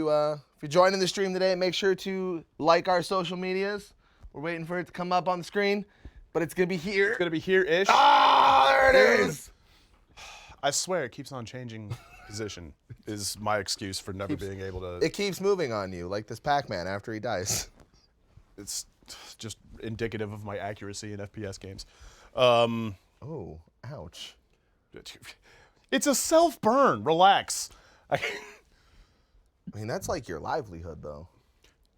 you're joining the stream today, make sure to like our social medias. We're waiting for it to come up on the screen, but it's gonna be here. It's gonna be here-ish. Ah, there it is. I swear it keeps on changing position. Is my excuse for never being able to. It keeps moving on you, like this Pac-Man after he dies. It's just indicative of my accuracy in FPS games. Oh, ouch. It's a self-burn. Relax. I mean, that's like your livelihood, though.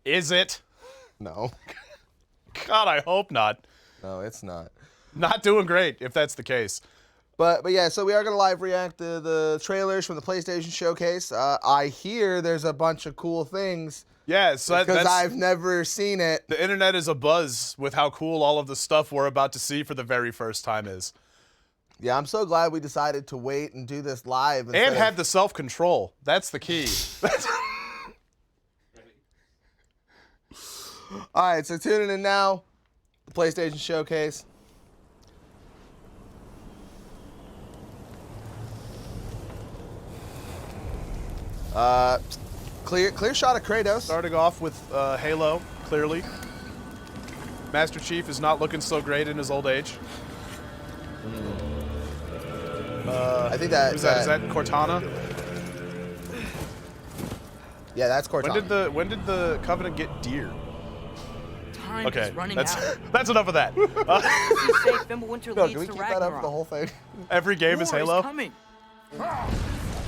Is it? No. God, I hope not. No, it's not. Not doing great, if that's the case. But yeah, so we are going to live react to the trailers from the PlayStation Showcase. I hear there's a bunch of cool things. Yeah, so because I've never seen it. The internet is abuzz with how cool all of the stuff we're about to see for the very first time is. Yeah, I'm so glad we decided to wait and do this live. And had the self-control. That's the key. All right, so tuning in now, the PlayStation Showcase. Clear shot of Kratos. Starting off with Halo, clearly. Master Chief is not looking so great in his old age. I think that is that Cortana? Yeah, that's Cortana. When did the Covenant get deer? Time Okay, is running that's out. that's enough of that. No, can we keep that up the whole thing? Every game is Halo. Is coming.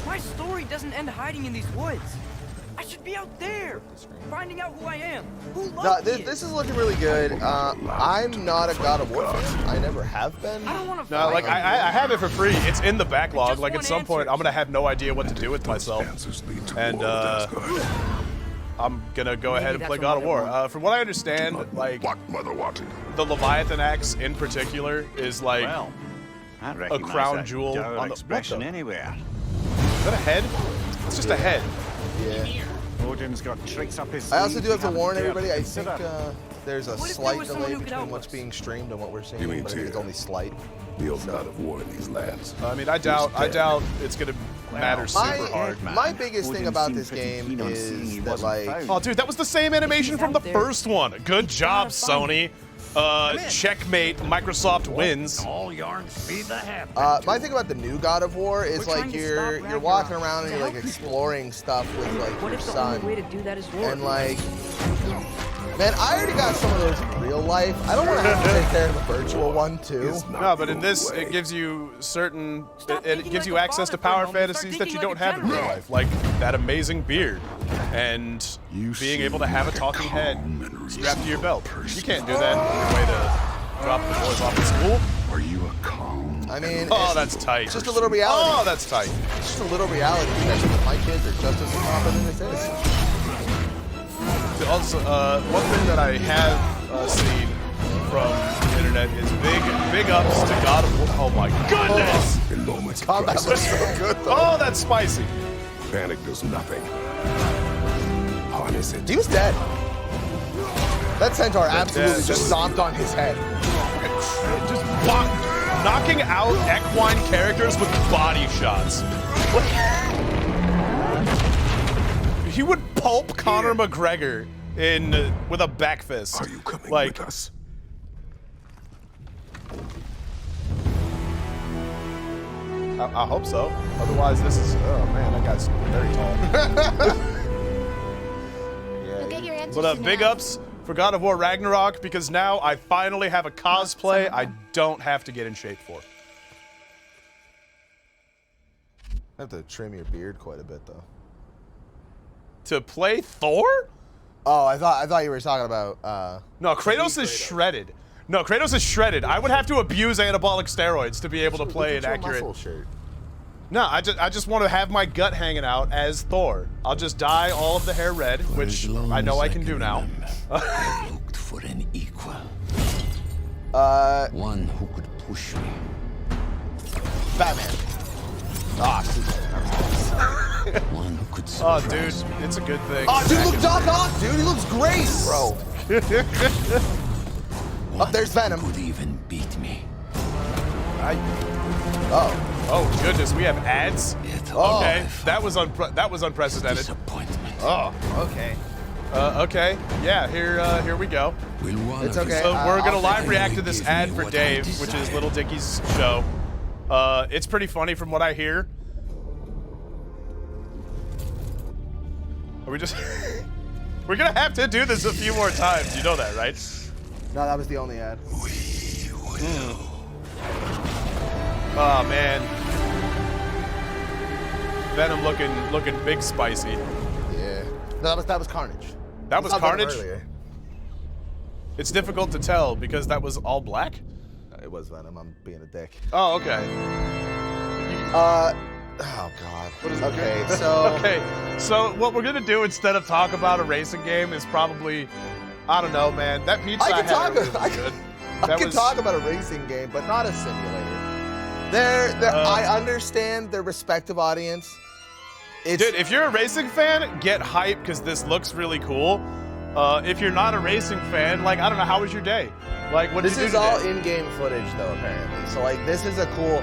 My story doesn't end hiding in these woods. I should be out there, finding out who I am. Who loves me. This is looking really good. I'm not a God of War fan. I never have been. I don't want to. No, like I have it for free. It's in the backlog. Like at some point, I'm gonna have no idea what to do with myself, and I'm gonna go ahead and play God of War. From what I understand, like the Leviathan axe in particular is like a crown jewel on the expression anywhere. Is that a head? It's just a head. Yeah. Odin's got tricks up his I also sleeve do have to he warn hadn't everybody, I dared think consider. there's a What if there slight was someone delay who could between help what's us? being streamed and what we're seeing, You mean but I think it's Tyr? only slight. The old God of War in these lands. I mean, I doubt it's gonna matter super hard. My biggest thing Odin about seemed this pretty game keen on seeing is he that, wasn't like, found. Oh, dude, that was the same animation from the out there. first one. Good job, gotta find Sony. Checkmate. Microsoft wins. All yarns feed the head. my thing about the new God of War is We're like trying to you're stop walking Ragnarok around and to you're like help people. exploring stuff with like What your if the only son, way to do that is war? and like, man, I already got some of those in real life. I don't want to have to take care of the virtual one too. No, but in this, it gives you certain. It gives you access to power fantasies that you don't have in real life, like that amazing beard, and being able to have a talking head strapped to your belt. You can't do that. Any way to drop the boys off at school? Are you a calm? I mean, Oh, that's tight. it's just a little reality. Oh, that's tight. It's just a little reality check that my kids are just as incompetent as his. Also, one thing that I have seen from the internet is big ups to God of War. Oh my goodness! In moments of Combat crisis, looks so good though. Oh, that's spicy. panic does nothing. Harness it. He was dead. That centaur absolutely dead. just stomped on his head. Just knocking out equine characters with body shots. He would pulp Conor McGregor with a back fist. Are you coming like, with us? I hope so. Otherwise, this is. Oh man, that guy's very tall. You'll get your answers But big now. ups for God of War Ragnarok, because now I finally have a cosplay I don't have to get in shape for. I have to trim your beard quite a bit though. To play Thor? Oh, I thought you were talking about. No, Kratos is shredded. No, Kratos is shredded. I would have to abuse anabolic steroids to be able to play an accurate. muscle shirt. No, I just want to have my gut hanging out as Thor. I'll just dye all of the hair red, which I know I can do now. I looked for an equal. One who could push me. Batman. One who could Oh, surprise dude, me. it's a good thing. Oh, dude, look Doc Ock, dude. He looks great, bro. Up there's Venom. Could even beat me. Oh. Oh goodness, we have ads. Yet Okay, that was unprecedented. disappointment. Oh, Okay. okay. Yeah, here we go. It's okay. So we're gonna I'll live take it. react to this ad for Dave, which is Little Dickie's show. It's pretty funny from what I hear. Are we just... We're gonna have to do this a few more times. You know that, right? No, that was the only ad. Oh man. Venom looking big spicy. Yeah. No, that was Carnage. That was I saw Venom Carnage? earlier. It's difficult to tell because that was all black? It was Venom. I'm being a dick. Oh, okay. Oh God. What is okay? So Okay, so what we're gonna do instead of talk about a racing game is probably, I don't know, man. That pizza I I can had talk. earlier was I good. can talk about a racing game, but not a simulator. I understand their respective audience. Dude, if you're a racing fan, get hype because this looks really cool. If you're not a racing fan, like, I don't know, how was your day? Like, what did This you do is all today? in-game footage, though, apparently. So, like, this is a cool...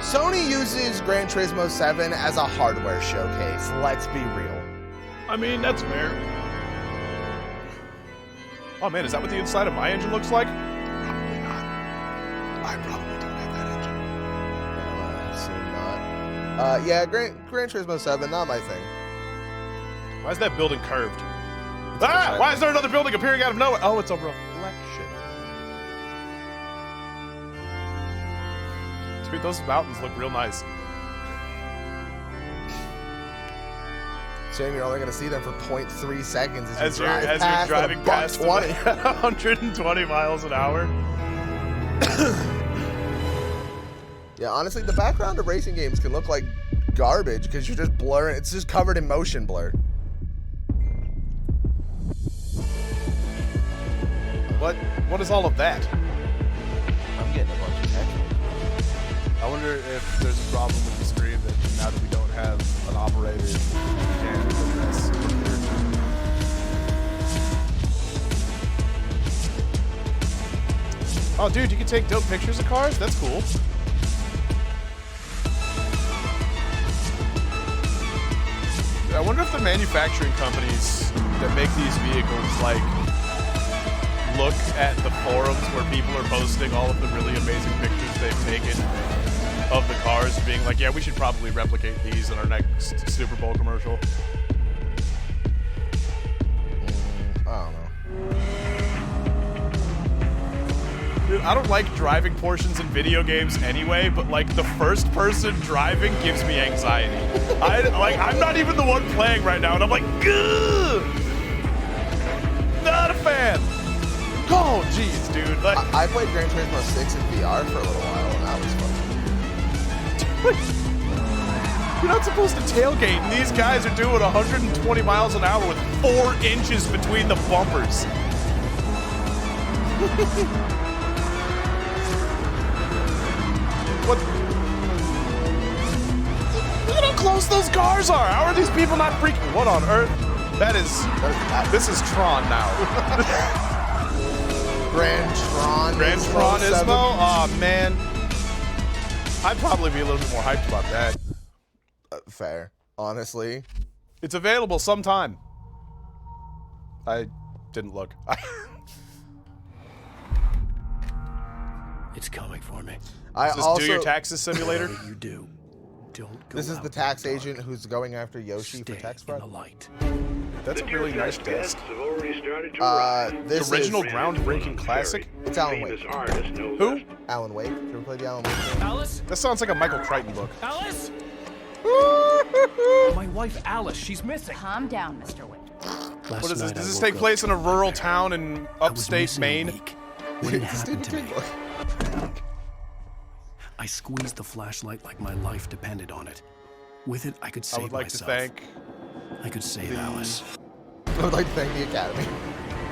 Sony uses Gran Turismo 7 as a hardware showcase. Let's be real. I mean, that's fair. Oh man, is that what the inside of my engine looks like? Probably not. I probably don't have that engine. Assume not. Yeah, Gran Turismo 7, not my thing. Why is that building curved? Ah! Why is there another building appearing out of nowhere? Oh, it's a reflection. Dude, those mountains look real nice. Shame you're only going to see them for 0.3 seconds As you're driving past 20. 120 miles an hour. Yeah, honestly, the background of racing games can look like garbage because you're just blurring. It's just covered in motion blur. What is all of that? I'm getting a bunch of text. I wonder if there's a problem with the stream that now that we don't have an operator, we can't address. Oh, dude, you can take dope pictures of cars? That's cool. I wonder if the manufacturing companies that make these vehicles, like, look at the forums where people are posting all of the really amazing pictures they've taken of the cars, being like, yeah, we should probably replicate these in our next Super Bowl commercial. I don't know. Dude, I don't like driving portions in video games anyway, but like the first person driving gives me anxiety. I'm not even the one playing right now, and I'm like, gah! Not a fan. Oh, jeez, dude. Like, I played Gran Turismo 6 in VR for a little while, and that was fun. You're not supposed to tailgate, and these guys are doing 120 miles an hour with 4 inches between the bumpers. What? Look at how close those cars are. How are these people not freaking? What on earth? This is Tron now. Grand Tron Ismo? Aw, man. I'd probably be a little bit more hyped about that. Fair, honestly. It's available sometime. I didn't look. It's coming for me. Is this Do Your Taxes Simulator? Whatever you do, don't go This is out the in tax dark. agent who's going after Yoshi Stay for tax in fraud. the light. That's a really nice test. This The original is groundbreaking classic? it's Alan Wake. Who? Alan Wake. You ever played the Alan Wake game? Alice? That sounds like a Michael Crichton book. Alice? My wife Alice, she's missing. Calm down, Mr. Wick. What is this? Does this take place in a rural town in upstate Maine? What had It's a happened Stephen to King me? book. I squeezed the flashlight like my life depended on it. With it, I could I save would like myself. to thank. I could save Alice. I would like to thank the Academy.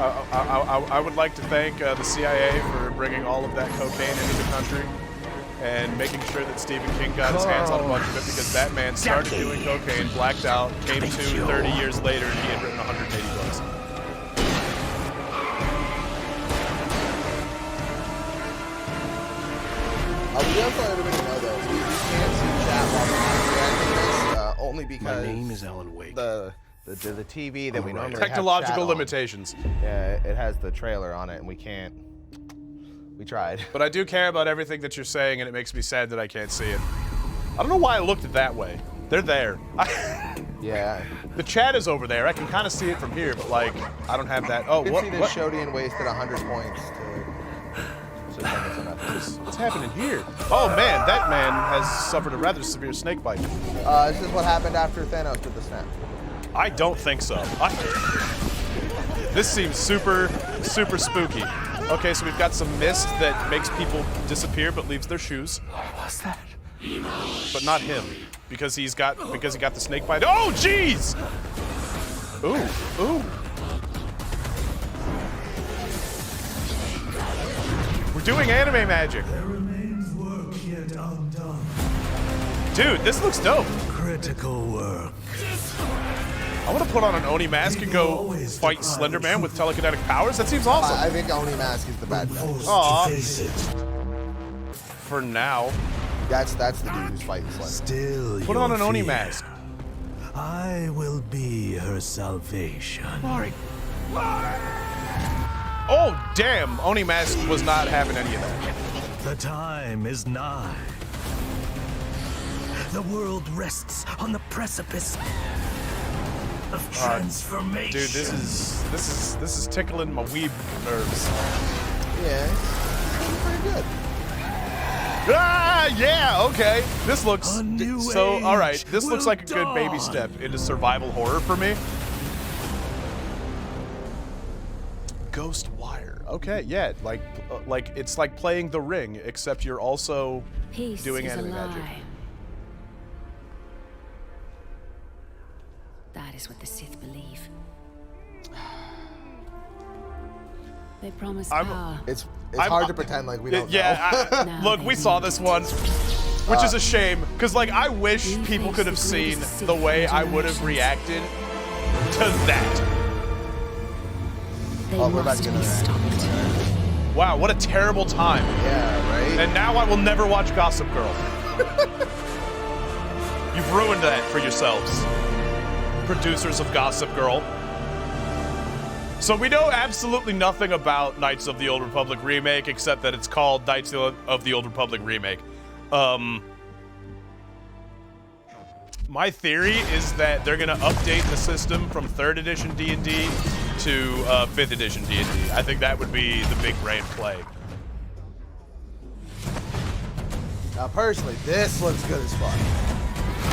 I would like to thank the CIA for bringing all of that cocaine into the country and making sure that Stephen King got his hands on a bunch of it, because that man started doing cocaine, blacked out, came to 30 years later, and he had written 180 books. We also let everybody know though, we can't see chat while we're reacting to this, only My because name is Alan Wake. the the TV that we normally have Technological chat on. limitations. Yeah, it has the trailer on it, and we can't. We tried. But I do care about everything that you're saying, and it makes me sad that I can't see it. I don't know why I looked it that way. They're there. Yeah. The chat is over there. I can kind of see it from here, but like, I don't have that. Oh, You what? can see that Shodian wasted 100 points to send us enough. What's happening here? Oh man, that man has suffered a rather severe snake bite. This is what happened after Thanos did the snap. I don't think so. This seems super, super spooky. Okay, so we've got some mist that makes people disappear but leaves their shoes. What's that? But not him, because he got the snake bite. Oh, jeez! Ooh, ooh. We're doing anime magic. There remains work yet undone. Dude, this looks dope. Critical work. I want to put on an Oni mask and go fight Slender Man with telekinetic powers. That seems awesome. I think Oni Mask is the bad guy. Aw. To face it. For now. That's the dude who's fighting Slender. Still Put on your an Oni fear. mask. I will be her salvation. Oh, damn. Oni mask was not having any of that. The time is nigh. The world rests on the precipice of transformation. Dude, this is tickling my weeb nerves. Yeah, it's pretty good. Ah, yeah, okay. This looks A new so. All right, age this looks will like a good baby dawn. step into survival horror for me. Ghost Wire. Okay, yeah, like it's like playing The Ring, except you're also Peace doing is a anime lie. magic. That is what the Sith believe. They promise power. It's I'm- hard to pretend like we don't know. Yeah, Now look, they we saw know. this one, which is a shame, because like I wish people could have seen the way I would have reacted to that. They Oh, we're about must to be get into that. stopped. Wow, what a terrible time. Yeah, right? And now I will never watch Gossip Girl. You've ruined that for yourselves, producers of Gossip Girl. So we know absolutely nothing about Knights of the Old Republic Remake, except that it's called Knights of the Old Republic Remake. My theory is that they're gonna update the system from 3rd edition D&D to 5th edition D&D. I think that would be the big brain play. Now, personally, this looks good as fuck.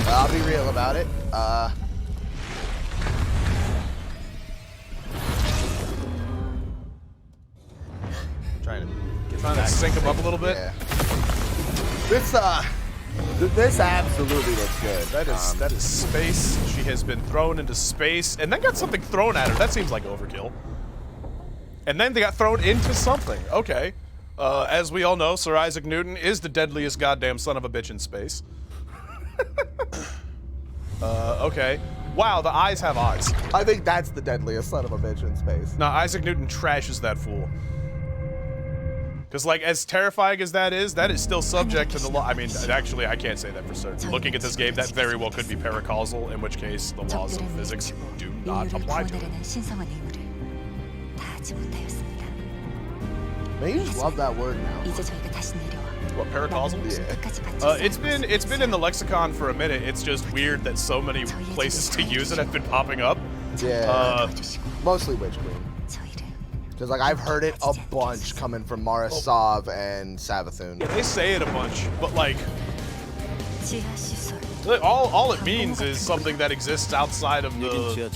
I'll be real about it. Trying to Sync them up a little bit. Yeah. This absolutely looks good. That is space. She has been thrown into space and then got something thrown at her. That seems like overkill. And then they got thrown into something. Okay. As we all know, Sir Isaac Newton is the deadliest goddamn son of a bitch in space. Okay. Wow, the eyes have eyes. I think that's the deadliest son of a bitch in space. Now, Isaac Newton trashes that fool. Because, like, as terrifying as that is still subject to the law. I mean, actually, I can't say that for certain. Looking at this game, that very well could be paracausal, in which case the laws of physics do not apply to it. Man, you just love that word now. What, paracausal? Yeah. It's been in the lexicon for a minute. It's just weird that so many places to use it have been popping up. Yeah. Mostly Witch Queen. Because, like, I've heard it a bunch coming from Mara Sov and Savathun. They say it a bunch, but, like, all it means is something that exists outside of the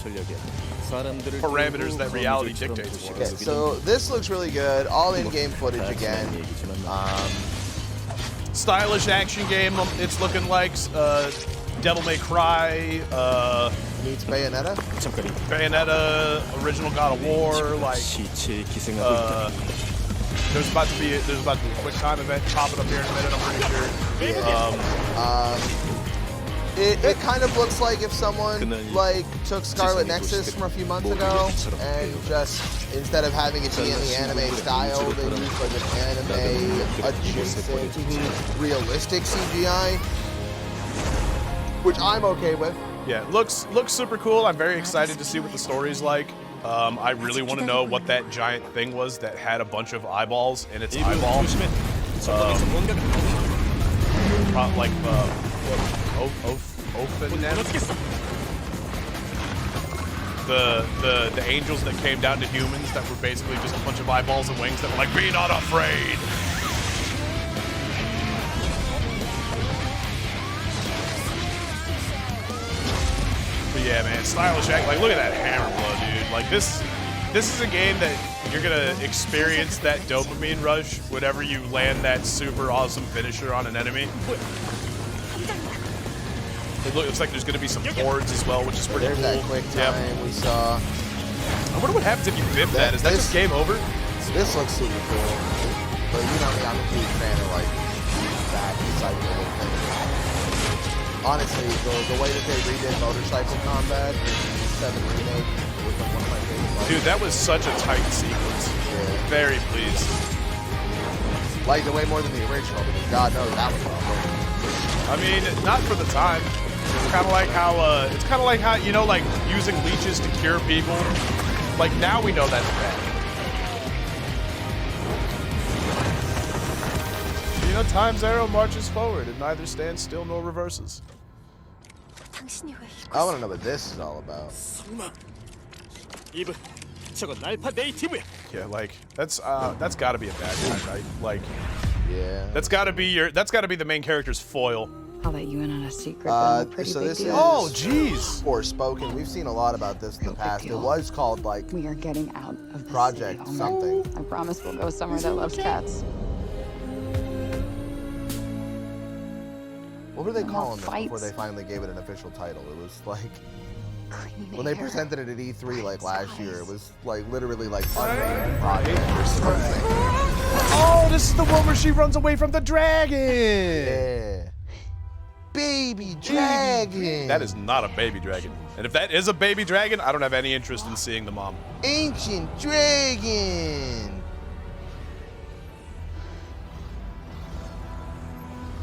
parameters that reality dictates for Okay, us. so this looks really good. All in-game footage again. Stylish action game, it's looking like. Devil May Cry, Meets Bayonetta. Bayonetta, original God of War, like there's about to be a quick time event popping up here in a minute, I'm pretty sure. It kind of looks like if someone like took Scarlet Nexus from a few months ago and just instead of having it be in the anime style, they used like an anime adjacent realistic CGI, which I'm okay with. Yeah, looks super cool. I'm very excited to see what the story's like. I really want to know what that giant thing was that had a bunch of eyeballs in its eyeball. Like the angels that came down to humans that were basically just a bunch of eyeballs and wings that were like, be not afraid. But yeah, man, stylish act. Like, look at that hammer blow, dude. Like, this is a game that you're gonna experience that dopamine rush whenever you land that super awesome finisher on an enemy. It looks like there's gonna be some hordes as well, which is pretty cool. There's that quick time we saw. I wonder what happens if you bimp that. Is that just game over? This looks super cool. But you know me, I'm a huge fan of like that cycle thing. Honestly, the way that they redid motorcycle combat in 7 Remake was like one of my favorites. Dude, that was such a tight sequence. Yeah. Very pleased. Liked it way more than the original because God knows that was awful. I mean, not for the time. It's kind of like how you know, like using leeches to cure people. Like now we know that's bad. You know, time's arrow marches forward and neither stands still nor reverses. I want to know what this is all about. Yeah, like that's got to be a bad guy, right? Like, yeah, that's got to be the main character's foil. I'll let you in on a secret. So this is jeez. Forspoken. We've seen a lot about this in the past. It was called like We are getting out of the Project city. something. I promise we'll go somewhere that loves cats. What were they No calling it fights. before they finally gave it an official title? It was like Clean when they air. presented it at E3 like last year. It was like literally like unnamed project or something. Oh, this is the one where she runs away from the dragon. Yeah. Baby dragon. That is not a baby dragon. And if that is a baby dragon, I don't have any interest in seeing the mom. Ancient dragon.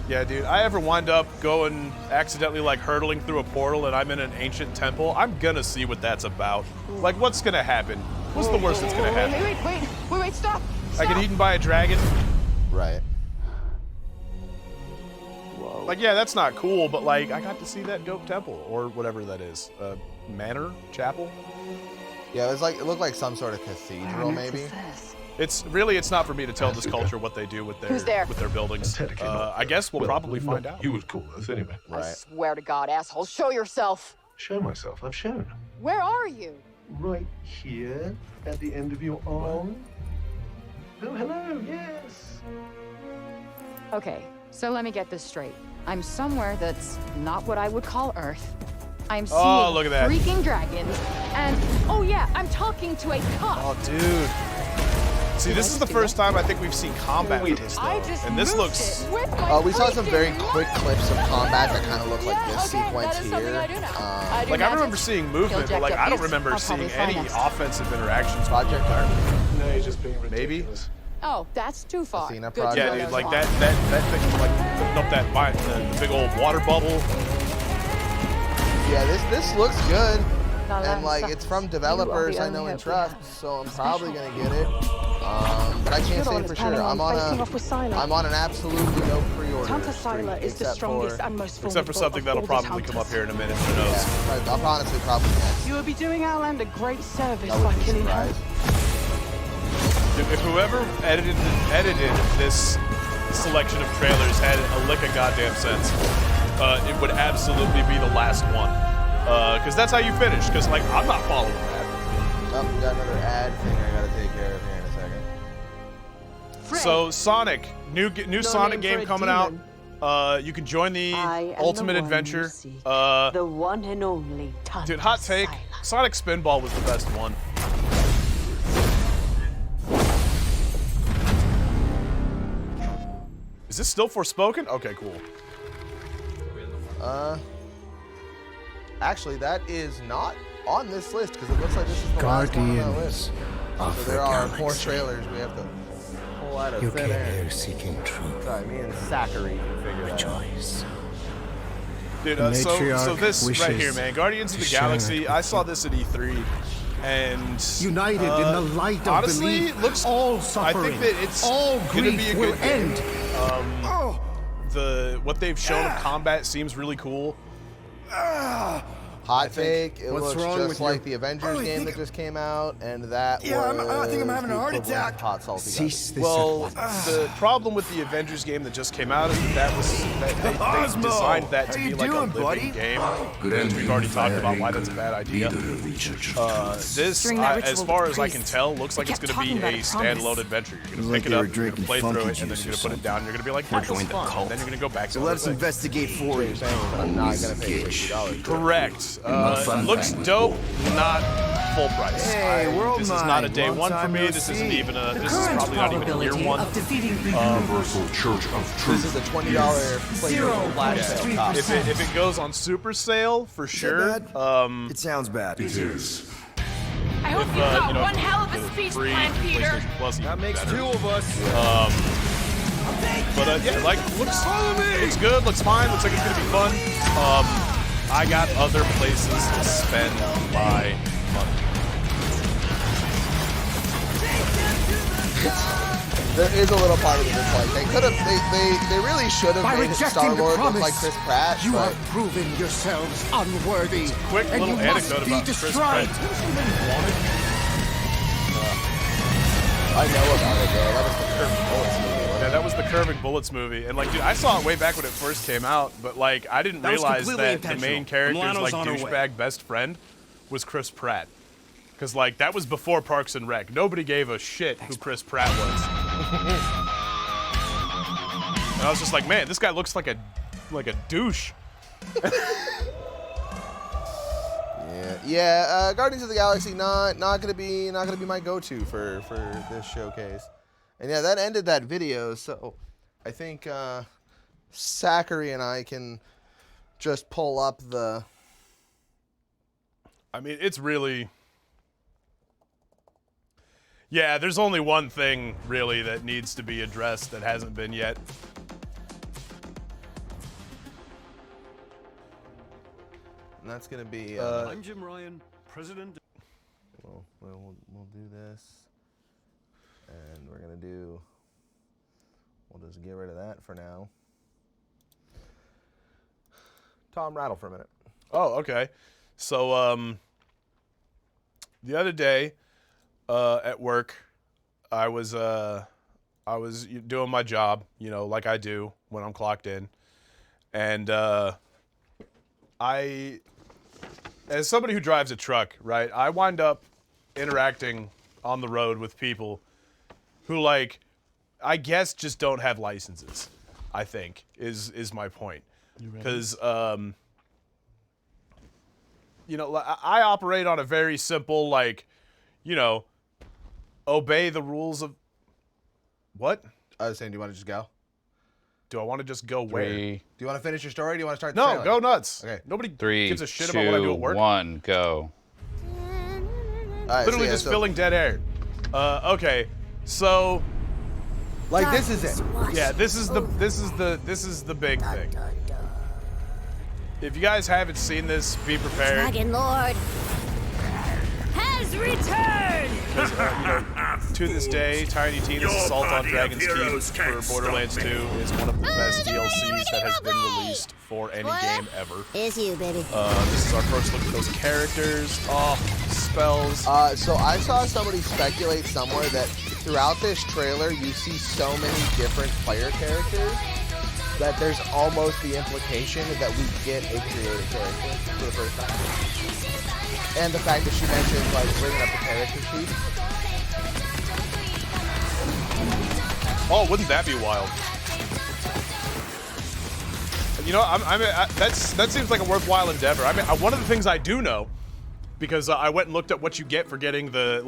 Yeah, dude, I ever wind up going accidentally like hurtling through a portal and I'm in an ancient temple, I'm gonna see what that's about. Like, what's gonna happen? What's the worst that's gonna happen? Wait, stop! I get eaten by a dragon? Right. Like, yeah, that's not cool, but like, I got to see that dope temple or whatever that is. Manor? Chapel? Yeah, it looked like some sort of cathedral, maybe. It's not for me to tell this culture what they do with their buildings. I guess we'll probably find out. You would call us anyway. Right. I swear to God, asshole, show yourself. Show myself. I've shown. Where are you? Right here, at the end of your arm. Oh, hello. Yes. Okay, so let me get this straight. I'm somewhere that's not what I would call Earth. I'm seeing look at that. freaking dragons, and oh yeah, I'm talking to a cop. Oh, dude. See, this is the first time I think we've seen combat with this, though. And this looks... We saw some very quick clips of combat that kind of look like this sequence here. Like, I remember seeing movement, but like, I don't remember seeing any offensive interactions. Project Art. No, you're just being ridiculous. Maybe? Oh, that's too far. Athena Good Project. to know Yeah, dude, like those that thing, like, putting up that the big old water bubble. Yeah, this looks good. And like, it's from developers I know and trust, so I'm probably gonna get it. But I can't say for sure. I'm on an absolutely no pre-order streak, except for something that'll probably come up here in a minute. Who knows? Yeah, I'll honestly probably next. You would be doing our land a great service I by would be killing her. surprised. Dude, if whoever edited this selection of trailers had a lick of goddamn sense, it would absolutely be the last one. Because that's how you finish. Because, like, I'm not following that. Oh, we got another ad thing I gotta take care of here in a second. So, Sonic. New Sonic game coming out. You can join the Ultimate Adventure. The one and only Dude, hot take. Sonic Spinball was the best one. Is this still Forspoken? Okay, cool. Actually, that is not on this list because it looks like this is the last one on the list. So there are more trailers we have to pull out of You thin came air. here seeking truth. Sorry, me and Zachary can figure that out. Rejoice. Dude, so this right here, man, Guardians of the Galaxy, I saw this at E3, and united in the light of honestly, belief, looks. all suffering, I think that it's all gonna be a will good game. end. What they've shown of combat seems really cool. Hot take, it What's looks wrong just with like you? the Avengers game that just came out, and that I think I'm having a heart attack. Hot salty. Cease this Well, at once. the problem with the Avengers game that just came out is that they designed that to be like a living game. Which we've already talked about why that's a bad idea. This, as far as I can tell, looks like it's going to be a standalone adventure. You're going to pick it up, you're going to play through it, and then you're going to put it down. You're going to be like, "That was fun." And then you're going to go back to it. Let's investigate for you. I'm not gonna pay $60. Correct. Looks dope, not full price. Hey, world This is not a mind. day Long one for time me. no This isn't see. even a. This is probably not even year one. Universal Church of This is a $20 PlayStation Flash sale copy. If it goes on super sale, for sure. It sounds bad. It is. I hope you've got one hell of a speech free plan, Peter. PlayStation Plus That makes better. 2 of us. But yeah, like looks good, looks fine, looks like it's gonna be fun. I got other places to spend my money. There is a little part of it that's like they could have, they really should have By made rejecting Star-Lord the look promise, like Chris Pratt. You but have proven yourselves unworthy, Quick and little you must anecdote be about Chris destroyed. Pratt. I know about it, though. That was the Curving Bullets movie. Yeah, that was the Curving Bullets movie, and like, dude, I saw it way back when it first came out, but like, I didn't That was realize completely that the main intentional. character's Milano's like on her way. douchebag best friend was Chris Pratt, because like that was before Parks and Rec. Nobody gave a shit who Chris Pratt was. And I was just like, man, this guy looks like a douche. Yeah. Guardians of the Galaxy not gonna be my go-to for this showcase. And yeah, that ended that video. So I think Zachary and I can just pull up the. I mean, it's really. Yeah, there's only one thing really that needs to be addressed that hasn't been yet. And that's gonna be. I'm Jim Ryan, president. We'll do this, and we're gonna do. We'll just get rid of that for now. Tom Rattle for a minute. Oh, okay. So the other day at work, I was doing my job, you know, like I do when I'm clocked in, and as somebody who drives a truck, right, I wind up interacting on the road with people who, like, I guess just don't have licenses, I think, is my point. Because, you know, I operate on a very simple, like, you know, obey the rules of... What? I was saying, do you want to just go? Do I want to just go where? Do you want to finish your story? Or do you want to start the No, trailer? go nuts. Okay. Nobody 3, gives a shit 2, about what I do at work. 1, go. All right, Literally so yeah, just so, filling dead air. Okay, so like this is it. yeah, this is the big thing. If you guys haven't seen this, be prepared. Dragon Lord has returned. Because, you know, to this day, Tiny Tina's Assault on Dragon's Keep for Borderlands 2 is one of the best DLCs that has been released for any game ever. It's you, baby. This is our first look at those characters. Oh, spells. So I saw somebody speculate somewhere that throughout this trailer you see so many different player characters that there's almost the implication that we get a creative character for the first time. And the fact that she mentioned like bringing up the character sheet. Oh, wouldn't that be wild? You know, that seems like a worthwhile endeavor. I mean, one of the things I do know, because I went and looked at what you get for getting the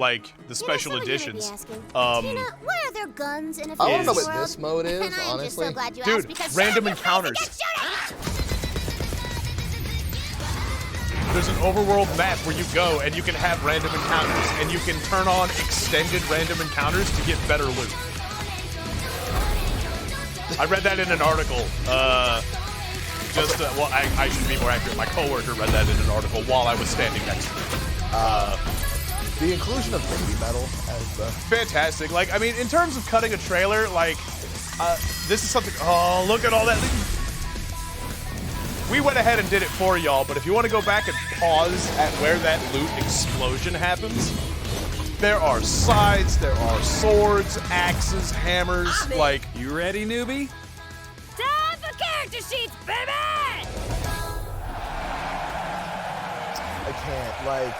special editions. Tina, why are there guns in a I want to know fantasy what world? this mode is, And I'm honestly. just so glad you Dude, asked because random shooting encounters. against shooting! There's an overworld map where you go and you can have random encounters, and you can turn on extended random encounters to get better loot. I read that in an article. just well, I should be more accurate. My coworker read that in an article while I was standing next to it. The inclusion of baby metal as the fantastic. Like, I mean, in terms of cutting a trailer, like, this is something. Oh, look at all that. We went ahead and did it for y'all, but if you want to go back and pause at where that loot explosion happens, there are scythes, there are swords, axes, hammers. Like, you ready, newbie? Time for character sheets, baby! I can't, like...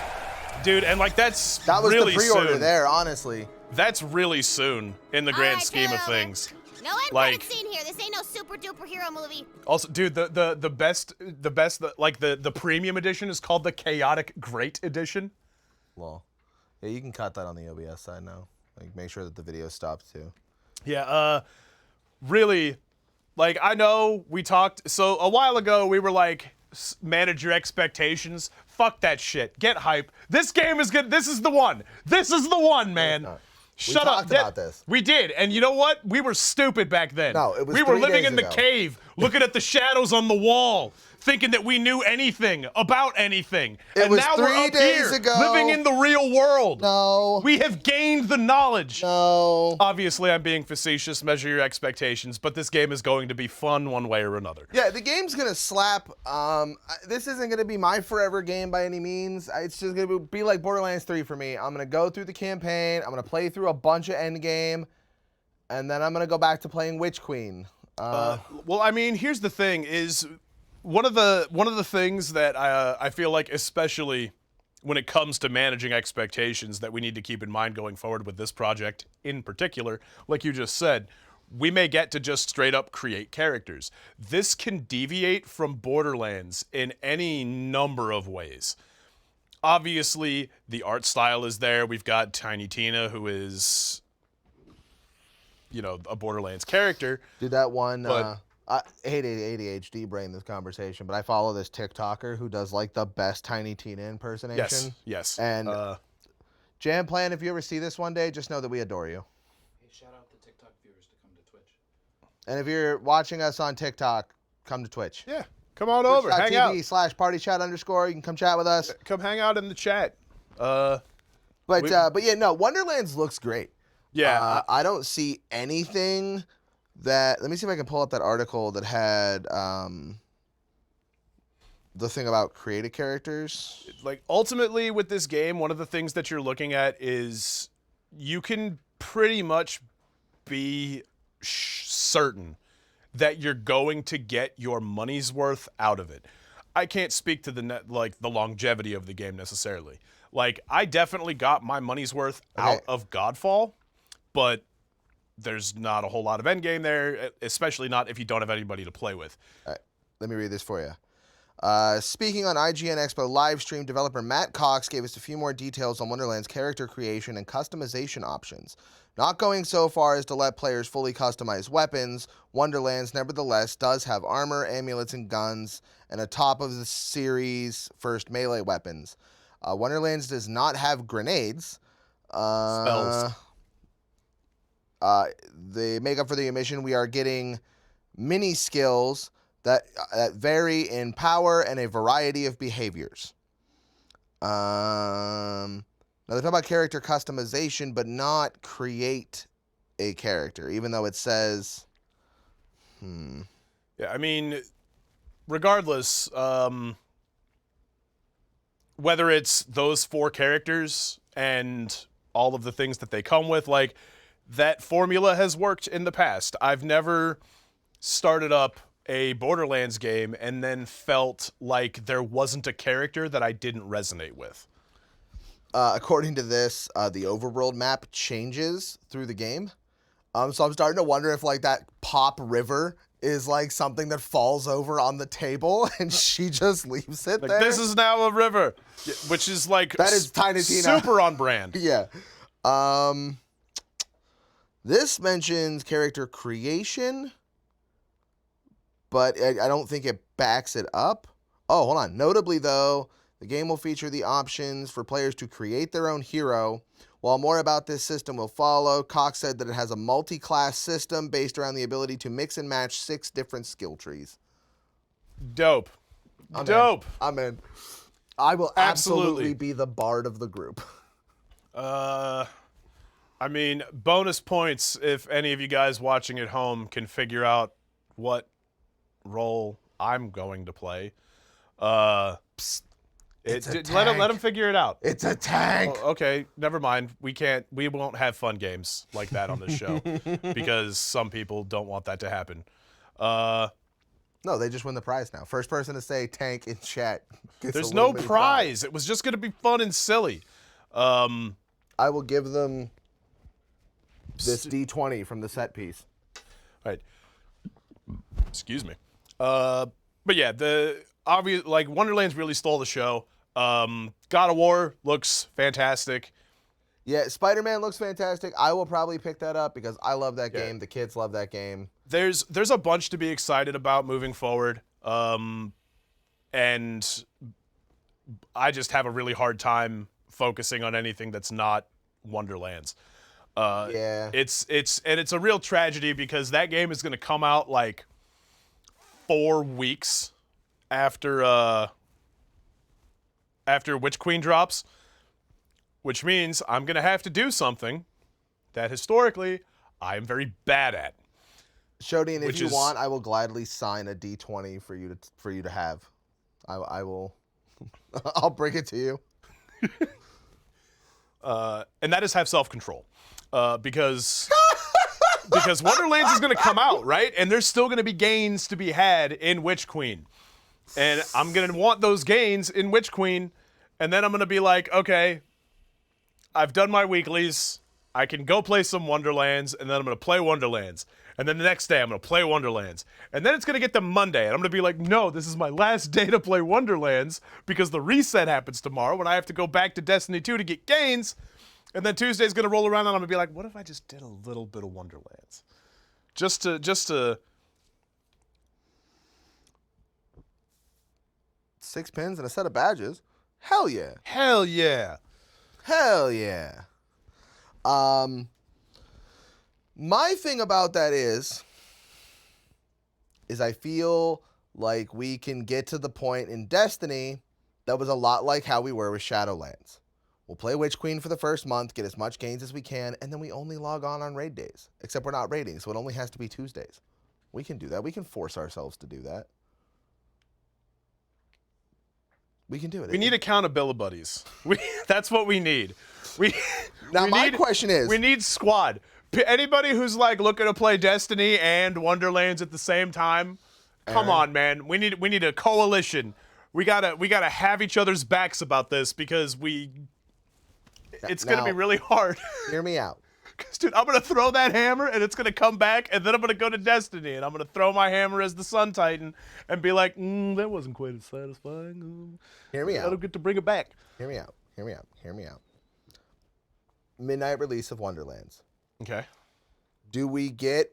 Dude, and like, that was really the pre-order soon. there, honestly. That's really soon in the grand scheme of things. No end credit scene here. This ain't no super duper hero movie. Also, dude, the best, like the premium edition is called the Chaotic Great Edition. Well, yeah, you can cut that on the OBS side now. Like, make sure that the video stops too. Yeah, really, like, I know we talked, so a while ago we were like, manage your expectations. Fuck that shit. Get hype. This game is good. This is the one. This is the one, man. Shut up. We talked about this. We did, and you know what? We were stupid back then. No, it was we were 3 living days in the ago. cave, looking at the shadows on the wall, thinking that we knew anything about anything. It was now 3 we're up days here, ago. living in the real world. No. We have gained the knowledge. No. Obviously, I'm being facetious. Measure your expectations, but this game is going to be fun one way or another. Yeah, the game's gonna slap. This isn't gonna be my forever game by any means. It's just gonna be like Borderlands 3 for me. I'm gonna go through the campaign. I'm gonna play through a bunch of endgame, and then I'm gonna go back to playing Witch Queen. Well, I mean, here's the thing: is one of the things that I feel like, especially when it comes to managing expectations, that we need to keep in mind going forward with this project in particular, like you just said, we may get to just straight up create characters. This can deviate from Borderlands in any number of ways. Obviously, the art style is there. We've got Tiny Tina, who is, you know, a Borderlands character. Dude, that one. But, I hate ADHD brain this conversation, but I follow this TikToker who does like the best Tiny Tina impersonation. Yes. And Jam Plan, if you ever see this one day, just know that we adore you. Hey, shout out the TikTok viewers to come to Twitch. And if you're watching us on TikTok, come to Twitch. Yeah, come on over, hang out. Twitch.tv/partychat_. You can come chat with us. Come hang out in the chat. But yeah, no, Wonderlands looks great. Yeah. I don't see anything that. Let me see if I can pull up that article that had the thing about creative characters. Like, ultimately with this game, one of the things that you're looking at is you can pretty much be certain that you're going to get your money's worth out of it. I can't speak to the longevity of the game necessarily. Like, I definitely got my money's worth out of Godfall, but there's not a whole lot of endgame there, especially not if you don't have anybody to play with. All right, let me read this for you. Speaking on IGN Expo live stream, developer Matt Cox gave us a few more details on Wonderland's character creation and customization options. Not going so far as to let players fully customize weapons, Wonderlands nevertheless does have armor, amulets, and guns, and a top of the series first melee weapons. Wonderlands does not have grenades. Spells. The makeup for the mission, we are getting mini skills that vary in power and a variety of behaviors. Now they talk about character customization, but not create a character, even though it says. Yeah, I mean, regardless, whether it's those 4 characters and all of the things that they come with, like, that formula has worked in the past. I've never started up a Borderlands game and then felt like there wasn't a character that I didn't resonate with. According to this, the overworld map changes through the game. So I'm starting to wonder if, like, that pop river is like something that falls over on the table and she just leaves it like, there. This is now a river, which is like that is Tiny Tina. Super on brand. Yeah. This mentions character creation, but I don't think it backs it up. Oh, hold on. Notably, though, the game will feature the options for players to create their own hero. While more about this system will follow, Cox said that it has a multi-class system based around the ability to mix and match 6 different skill trees. Dope. Dope. I'm in. I will absolutely be the bard of the group. I mean, bonus points if any of you guys watching at home can figure out what role I'm going to play. Let them figure it out. It's a tank. Oh, okay, never mind. We won't have fun games like that on this show because some people don't want that to happen. No, they just win the prize now. First person to say tank in chat gets There's no prize. It was just going to be fun and silly. I will give them this D20 from the set piece. All right. Excuse me. But yeah, the obvious Wonderlands really stole the show. God of War looks fantastic. Yeah, Spider-Man looks fantastic. I will probably pick that up because I love that game. The kids love that game. There's a bunch to be excited about moving forward. And I just have a really hard time focusing on anything that's not Wonderlands. It's a real tragedy because that game is going to come out like 4 weeks after Witch Queen drops, which means I'm going to have to do something that historically I am very bad at. Shodian, if you want, I will gladly sign a D20 for you to have. I will. I'll bring it to you. And that is have self-control, because Wonderlands is going to come out, right? And there's still going to be gains to be had in Witch Queen, and I'm going to want those gains in Witch Queen, and then I'm going to be like, okay, I've done my weeklies. I can go play some Wonderlands, and then I'm going to play Wonderlands. And then the next day, I'm going to play Wonderlands. And then it's going to get to Monday, and I'm going to be like, no, this is my last day to play Wonderlands because the reset happens tomorrow when I have to go back to Destiny 2 to get gains. And then Tuesday's going to roll around, and I'm going to be like, what if I just did a little bit of Wonderlands? Just to... 6 pins and a set of badges? Hell yeah. Hell yeah. Hell yeah. My thing about that is I feel like we can get to the point in Destiny that was a lot like how we were with Shadowlands. We'll play Witch Queen for the first month, get as much gains as we can, and then we only log on raid days. Except we're not raiding, so it only has to be Tuesdays. We can do that. We can force ourselves to do that. We can do it. We need accountability buddies. That's what we need. My question is... We need squad. Anybody who's like looking to play Destiny and Wonderlands at the same time, come on, man. We need a coalition. We gotta have each other's backs about this because it's gonna be really hard. Hear me out. Cause dude, I'm gonna throw that hammer and it's gonna come back, and then I'm gonna go to Destiny and I'm gonna throw my hammer as the Sun Titan and be like, that wasn't quite as satisfying. Hear me out. I don't get to bring it back. Hear me out. Midnight release of Wonderlands. Okay. Do we get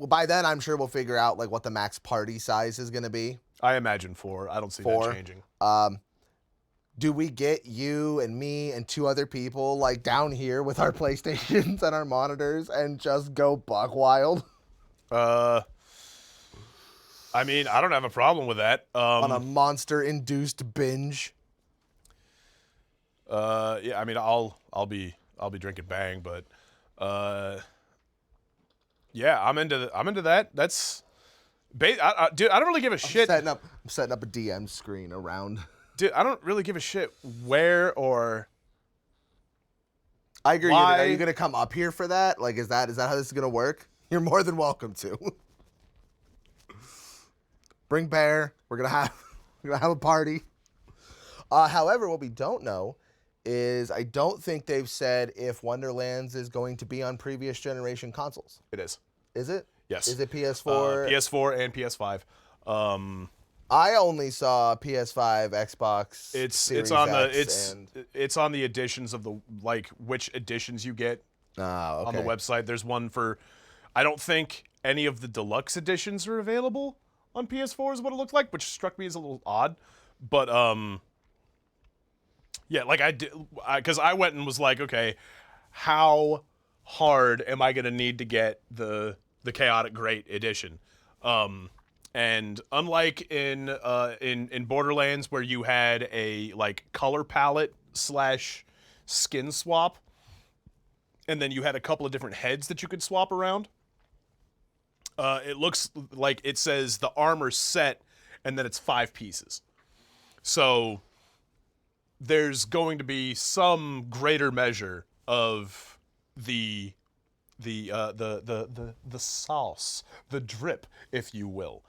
by then I'm sure we'll figure out like what the max party size is gonna be. I imagine 4. I don't see that changing. Do we get you and me and 2 other people like down here with our PlayStations and our monitors and just go buck wild? I mean, I don't have a problem with that. On a monster-induced binge. Yeah, I mean, I'll be drinking Bang, but yeah, I'm into that. That's dude, I don't really give a shit. I'm setting up a DM screen around. Dude, I don't really give a shit where or. I agree. Are you gonna come up here for that? Like, is that how this is gonna work? You're more than welcome to. Bring Bear. We're gonna have a party. However, what we don't know is I don't think they've said if Wonderlands is going to be on previous generation consoles. It is. Is it? Yes. Is it PS4? PS4 and PS5. I only saw PS5, Xbox. It's on the editions of the which editions you get on the website. There's one for. I don't think any of the deluxe editions are available on PS4 is what it looked like, which struck me as a little odd. But yeah, like I did because I went and was like, okay, how hard am I gonna need to get the Chaotic Great edition? And unlike in Borderlands where you had a like color palette / skin swap, and then you had a couple of different heads that you could swap around, it looks like it says the armor set, and then it's 5 pieces. So there's going to be some greater measure of the sauce, the drip, if you will,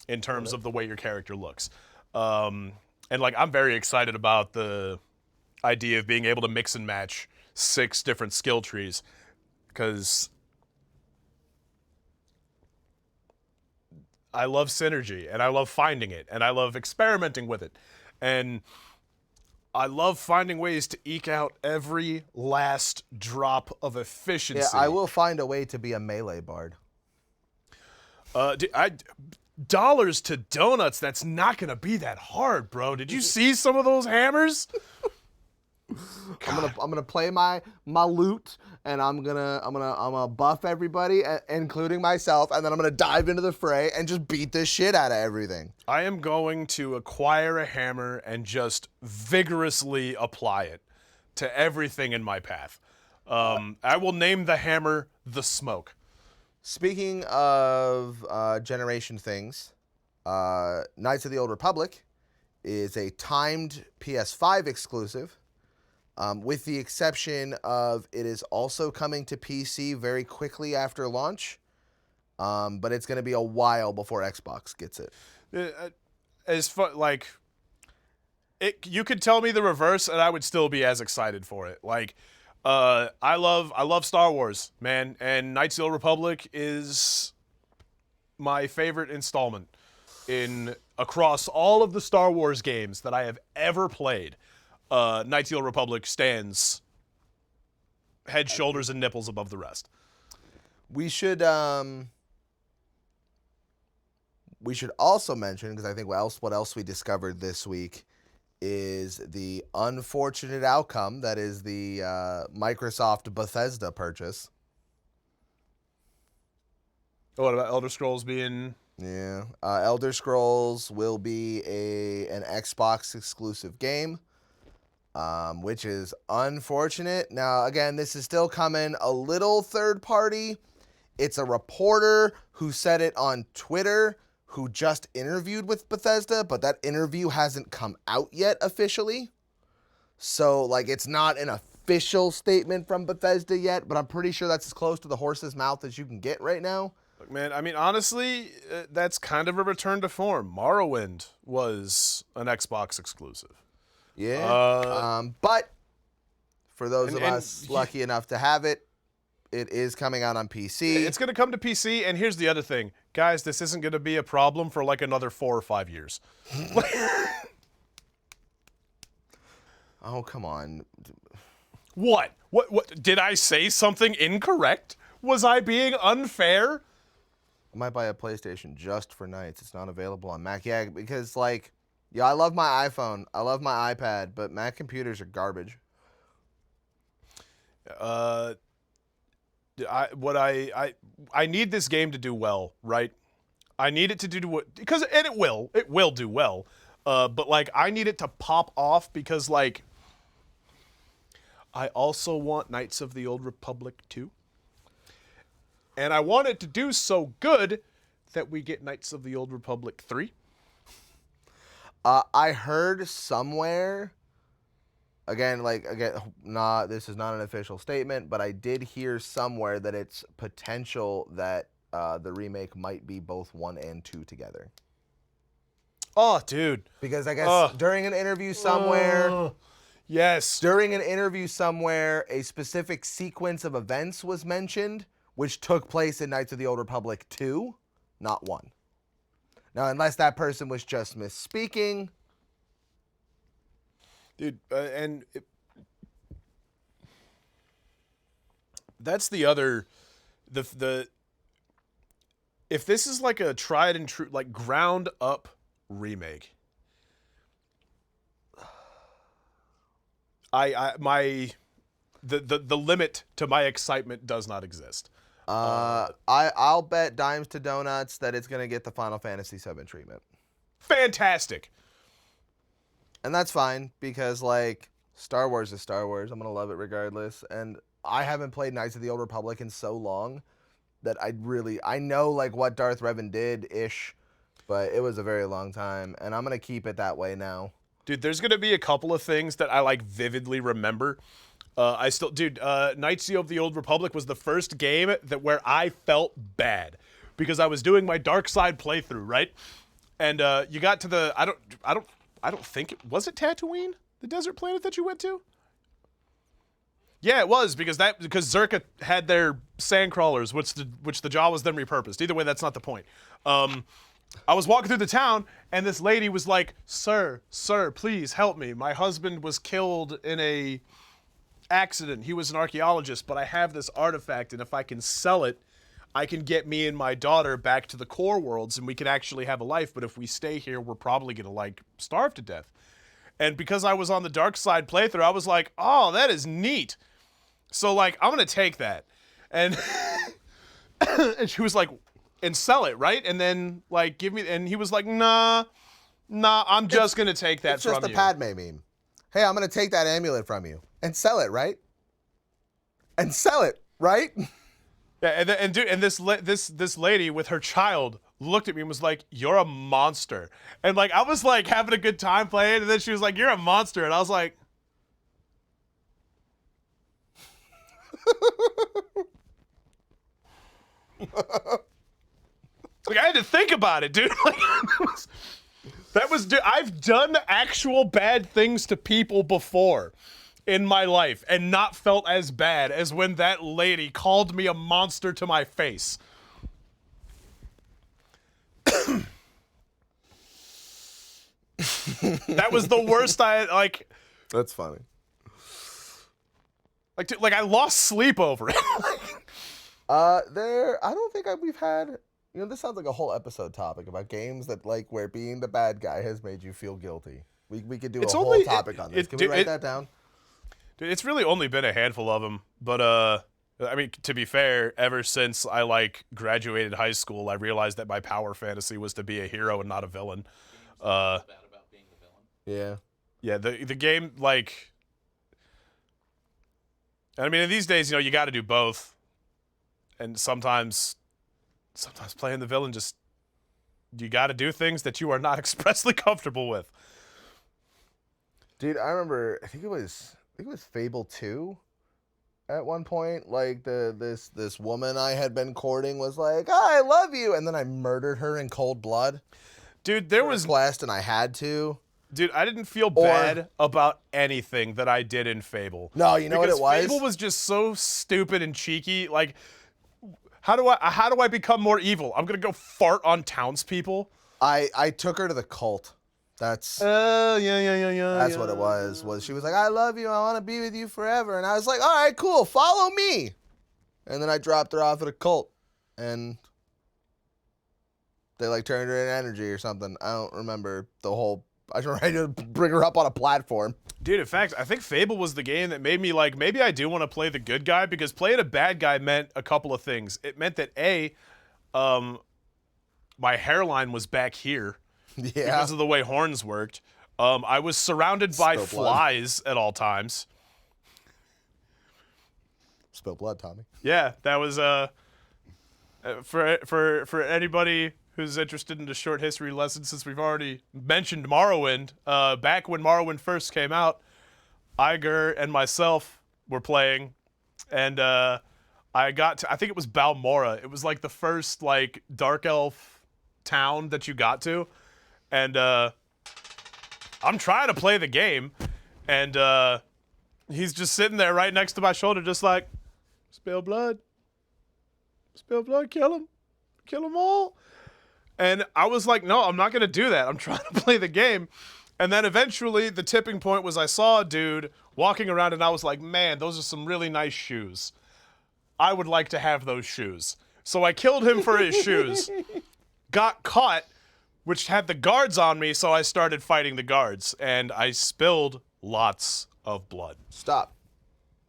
in terms of the way your character looks. And like, I'm very excited about the idea of being able to mix and match 6 different skill trees, because I love synergy, and I love finding it, and I love experimenting with it, and I love finding ways to eke out every last drop of efficiency. Yeah, I will find a way to be a melee bard. Dollars to donuts, that's not gonna be that hard, bro. Did you see some of those hammers? I'm gonna play my loot, and I'm gonna buff everybody, including myself, and then I'm gonna dive into the fray and just beat the shit out of everything. I am going to acquire a hammer and just vigorously apply it to everything in my path. I will name the hammer the Smoke. Speaking of generation things, Knights of the Old Republic is a timed PS5 exclusive. With the exception of it is also coming to PC very quickly after launch, but it's going to be a while before Xbox gets it. You could tell me the reverse, and I would still be as excited for it. Like, I love Star Wars, man, and Knights of the Old Republic is my favorite installment across all of the Star Wars games that I have ever played. Knights of the Old Republic stands head, shoulders, and nipples above the rest. We should also mention, because I think what else we discovered this week is the unfortunate outcome that is the Microsoft Bethesda purchase. What about Elder Scrolls being... Yeah, Elder Scrolls will be an Xbox exclusive game. Which is unfortunate. Now, again, this is still coming a little third party. It's a reporter who said it on Twitter who just interviewed with Bethesda, but that interview hasn't come out yet officially. So, like, it's not an official statement from Bethesda yet, but I'm pretty sure that's as close to the horse's mouth as you can get right now. Look, man, I mean, honestly, that's kind of a return to form. Morrowind was an Xbox exclusive. Yeah, but for those of us lucky enough to have it, it is coming out on PC. It's going to come to PC, and here's the other thing. Guys, this isn't going to be a problem for like another 4 or 5 years. Oh, come on. What? What? Did I say something incorrect? Was I being unfair? I might buy a PlayStation just for Nights. It's not available on Mac. Yeah, because, like... Yeah, I love my iPhone. I love my iPad, but Mac computers are garbage. I need this game to do well, right? I need it to do what, and it will do well. But like, I need it to pop off because like, I also want Knights of the Old Republic 2. And I want it to do so good that we get Knights of the Old Republic 3. I heard somewhere, this is not an official statement, but I did hear somewhere that it's potential that the remake might be both 1 and 2 together. Oh, dude. Because I guess during an interview somewhere... Yes. During an interview somewhere, a specific sequence of events was mentioned, which took place in Knights of the Old Republic 2, not 1. Now, unless that person was just misspeaking. Dude, that's the other, if this is like a tried and true, like ground up remake, the limit to my excitement does not exist. I'll bet dimes to donuts that it's gonna get the Final Fantasy VII treatment. Fantastic. And that's fine because like Star Wars is Star Wars. I'm gonna love it regardless. And I haven't played Knights of the Old Republic in so long that I know like what Darth Revan did ish, but it was a very long time, and I'm gonna keep it that way now. Dude, there's gonna be a couple of things that I like vividly remember. Knights of the Old Republic was the first game where I felt bad because I was doing my dark side playthrough, right? And you got to the I don't think it was Tatooine, the desert planet that you went to? Yeah, it was because Zerka had their sand crawlers, which the Jawas then repurposed. Either way, that's not the point. I was walking through the town, and this lady was like, "Sir, please help me. My husband was killed in a accident. He was an archaeologist, but I have this artifact, and if I can sell it, I can get me and my daughter back to the core worlds, and we can actually have a life. But if we stay here, we're probably gonna like starve to death." And because I was on the dark side playthrough, I was like, "Oh, that is neat." So, like, I'm going to take that. And and she was like, and sell it, right? And then, like, give me, and he was like, nah, I'm just going to take that from you. It's just a Padme meme. Hey, I'm going to take that amulet from you and sell it, right? And sell it, right? Yeah, and this lady with her child looked at me and was like, "You're a monster." And, like, I was, like, having a good time playing, and then she was like, "You're a monster." And I was like, like, I had to think about it, dude. Like, dude, I've done actual bad things to people before in my life and not felt as bad as when that lady called me a monster to my face. That was the worst like. That's funny. Like, dude, like I lost sleep over it. I don't think we've had, this sounds like a whole episode topic about games that like where being the bad guy has made you feel guilty. We could do a whole topic on this. Can we write that down? Dude, it's really only been a handful of them, but I mean, to be fair, ever since I like graduated high school, I realized that my power fantasy was to be a hero and not a villain. Yeah. Yeah, the game, like, I mean, these days, you got to do both. And sometimes playing the villain you got to do things that you are not expressly comfortable with. Dude, I remember, I think it was Fable 2 at one point. Like, this woman I had been courting was like, "Oh, I love you," and then I murdered her in cold blood. Dude, there was quest, and I had to. Dude, I didn't feel bad about anything that I did in Fable. No, you know what it was? Fable was just so stupid and cheeky. Like, how do I become more evil? I'm gonna go fart on townspeople. I took her to the cult. That's yeah. That's what it was. She was like, "I love you. I want to be with you forever," and I was like, "All right, cool. Follow me." And then I dropped her off at a cult, and they like turned her into energy or something. I don't remember the whole. I was ready to bring her up on a platform. Dude, in fact, I think Fable was the game that made me like, maybe I do want to play the good guy, because playing a bad guy meant a couple of things. It meant that my hairline was back here because of the way horns worked. I was surrounded by flies at all times. Spill blood, Tommy. Yeah, that was for anybody who's interested in a short history lesson, since we've already mentioned Morrowind. Back when Morrowind first came out, Iger and myself were playing, and I think it was Balmora. It was like the first like dark elf town that you got to, and I'm trying to play the game, and he's just sitting there right next to my shoulder, just like, spill blood, kill them all. And I was like, no, I'm not going to do that. I'm trying to play the game. And then eventually the tipping point was I saw a dude walking around, and I was like, man, those are some really nice shoes. I would like to have those shoes. So I killed him for his shoes, got caught, which had the guards on me, so I started fighting the guards, and I spilled lots of blood. Stop.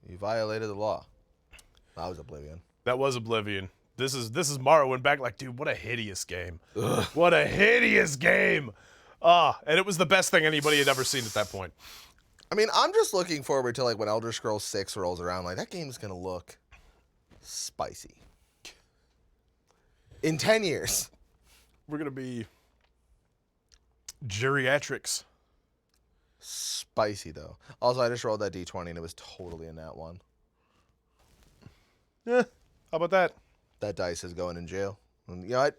You violated the law. That was Oblivion. That was Oblivion. This is Morrowind back. Like, dude, what a hideous game. Ugh. What a hideous game. And it was the best thing anybody had ever seen at that point. I mean, I'm just looking forward to like when Elder Scrolls 6 rolls around. Like that game's gonna look spicy. In 10 years, we're gonna be geriatrics. Spicy though. Also, I just rolled that D20 and it was totally in that one. Yeah. How about that? That dice is going in jail. And you know what?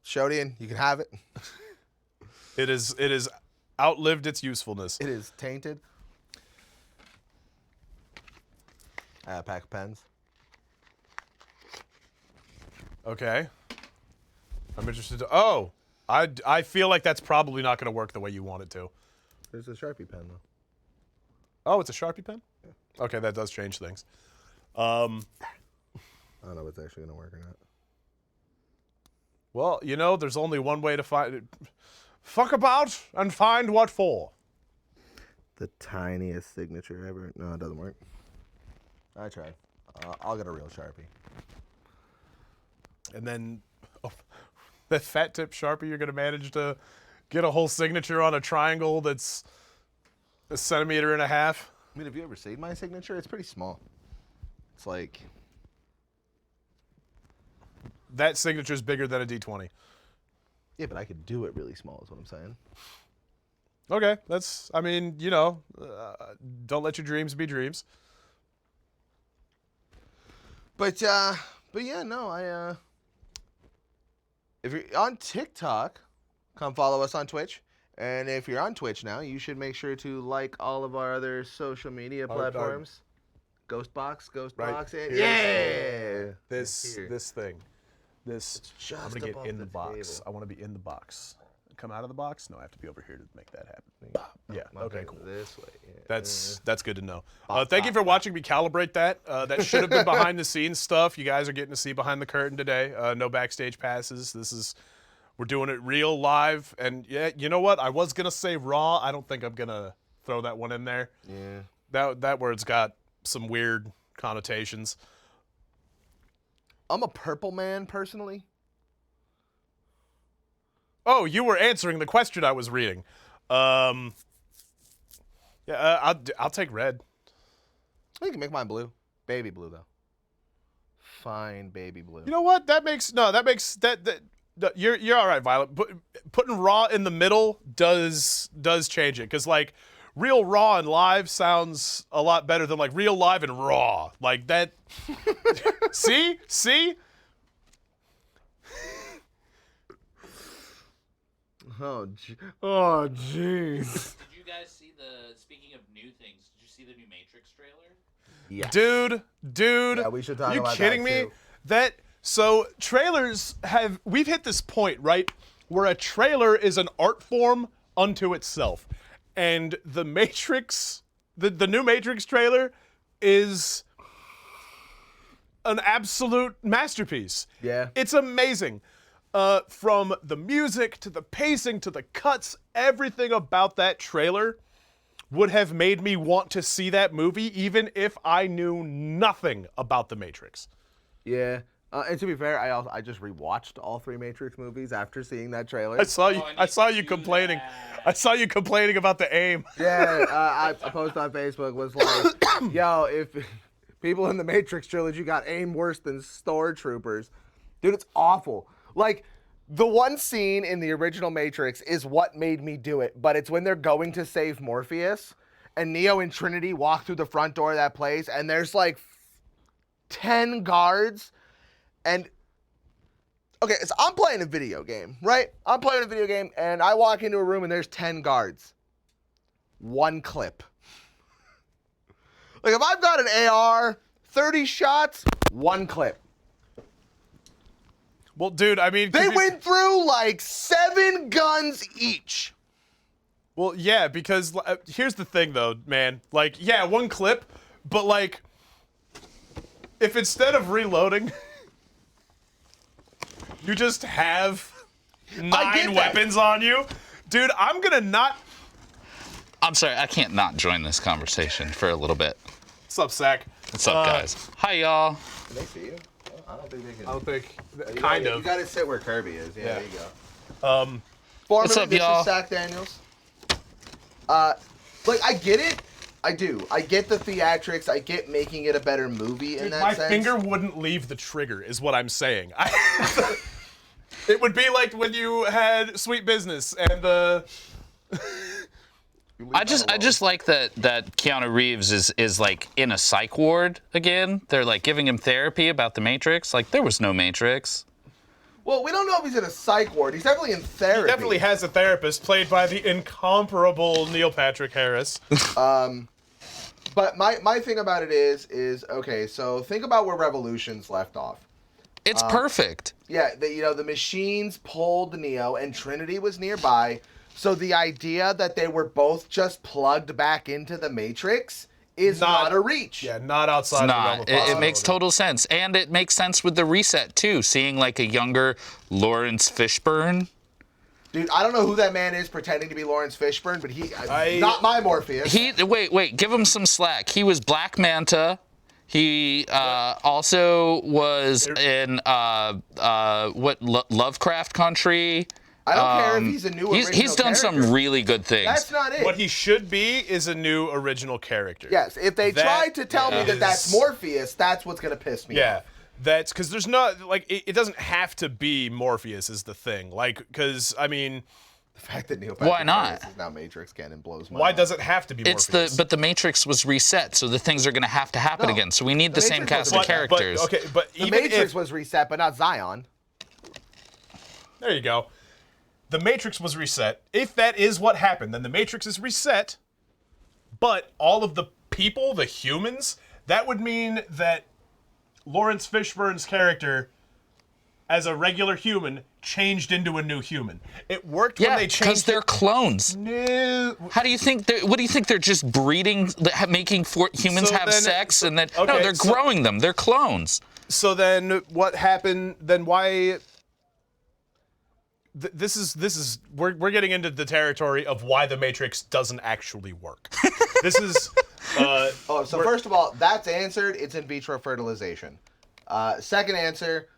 Shodian, you can have it. It is outlived its usefulness. It is tainted. A pack of pens. Okay. I'm interested to... Oh! I feel like that's probably not going to work the way you want it to. There's a Sharpie pen, though. Oh, it's a Sharpie pen? Yeah. Okay, that does change things. I don't know if it's actually going to work or not. Well, you know, there's only one way to find it. Fuck about and find what for. The tiniest signature ever. No, it doesn't work. I tried. I'll get a real Sharpie. And then that fat tip Sharpie, you're going to manage to get a whole signature on a triangle that's 1.5 centimeters. I mean, have you ever seen my signature? It's pretty small. It's like... That signature's bigger than a D20. Yeah, but I could do it really small is what I'm saying. Okay, that's, I mean, you know, don't let your dreams be dreams. But yeah, no, if you're on TikTok, come follow us on Twitch. And if you're on Twitch now, you should make sure to like all of our other social media platforms. Ghostbox, yeah. This thing. I'm gonna get in the box. I want to be in the box. Come out of the box? No, I have to be over here to make that happen. Yeah. Okay. Cool. This way. Yeah. That's good to know. Thank you for watching me calibrate that. That should have been behind the scenes stuff. You guys are getting to see behind the curtain today. No backstage passes. We're doing it real live. And yeah, you know what? I was gonna say raw. I don't think I'm gonna throw that one in there. Yeah. That word's got some weird connotations. I'm a purple man personally. Oh, you were answering the question I was reading. Yeah, I'll take red. You can make mine blue. Baby blue, though. Fine baby blue. You know what? You're all right, Violet. Putting raw in the middle does change it. Because, like, real raw and live sounds a lot better than, like, real live and raw. Like, that... See? Oh, jeez. Did you guys see speaking of new things, did you see the new Matrix trailer? Yeah. Dude. Yeah, we should talk about that, you kidding me? Too. So trailers we've hit this point, right, where a trailer is an art form unto itself. And the Matrix, the new Matrix trailer is an absolute masterpiece. Yeah. It's amazing. From the music to the pacing to the cuts, everything about that trailer would have made me want to see that movie even if I knew nothing about the Matrix. Yeah. And to be fair, I just rewatched all 3 Matrix movies after seeing that trailer. I saw you complaining. I saw you complaining about the aim. Yeah, a post on Facebook was like, yo, if people in the Matrix trilogy got aim worse than Stormtroopers, dude, it's awful. Like, the one scene in the original Matrix is what made me do it, but it's when they're going to save Morpheus, and Neo and Trinity walk through the front door of that place, and there's like 10 guards, and... Okay, so I'm playing a video game, right? I'm playing a video game, and I walk into a room, and there's 10 guards. 1 clip. Like, if I've got an AR, 30 shots, 1 clip. Well, dude, I mean... They went through, like, 7 guns each. Well, yeah, because here's the thing, though, man. Like, yeah, 1 clip, but, like, if instead of reloading, you just have 9 weapons on you, dude, I'm gonna not... I'm sorry, I can't not join this conversation for a little bit. What's up, Zach? What's up, guys? Hi, y'all. Can they see you? I don't think they can. I don't think. You Kind gotta, of. You gotta sit where Kirby is. Yeah, Yeah. there you go. Foreman, What's up, this y'all? is Zach Daniels. Like, I get it. I do. I get the theatrics. I get making it a better movie in Dude, that my sense. finger wouldn't leave the trigger, is what I'm saying. It would be like when you had Sweet Business and the. I just like that Keanu Reeves is like in a psych ward again. They're like giving him therapy about the Matrix. Like there was no Matrix. Well, we don't know if he's in a psych ward. He's definitely in therapy. He definitely has a therapist played by the incomparable Neil Patrick Harris. But my thing about it is okay. So think about where Revolutions left off. It's perfect. Yeah, the machines pulled Neo, and Trinity was nearby. So the idea that they were both just plugged back into the Matrix is not a reach. Yeah, not outside of the realm of possibility. It makes total sense, and it makes sense with the reset too. Seeing like a younger Lawrence Fishburne. Dude, I don't know who that man is pretending to be Lawrence Fishburne, but not my Morpheus. Wait, give him some slack. He was Black Manta. He also was in Lovecraft Country. I don't care if he's a new original He's done character. some really good things. That's not it. What he should be is a new original character. Yes, if they try to tell me that that's Morpheus, that's what's going to piss me off. Yeah, that's because there's not, like, it doesn't have to be Morpheus is the thing. Like, because, I mean... The fact that Neil Why not? Is now Matrix canon blows my Why mind. does it have to be Morpheus? But the Matrix was reset, so the things are going to have to happen again. So we need the same cast of characters. But the even Matrix was reset, but not Zion. There you go. The Matrix was reset. If that is what happened, then the Matrix is reset. But all of the people, the humans, that would mean that Lawrence Fishburne's character, as a regular human, changed into a new human. It worked when they changed. Yeah, because they're clones. No. How do you think? What do you think? They're just breeding, making humans have sex, and then no, they're growing them. They're clones. So then, what happened? Then why? This is we're getting into the territory of why the Matrix doesn't actually work. This is. So first of all, that's answered. It's in vitro fertilization. Second answer.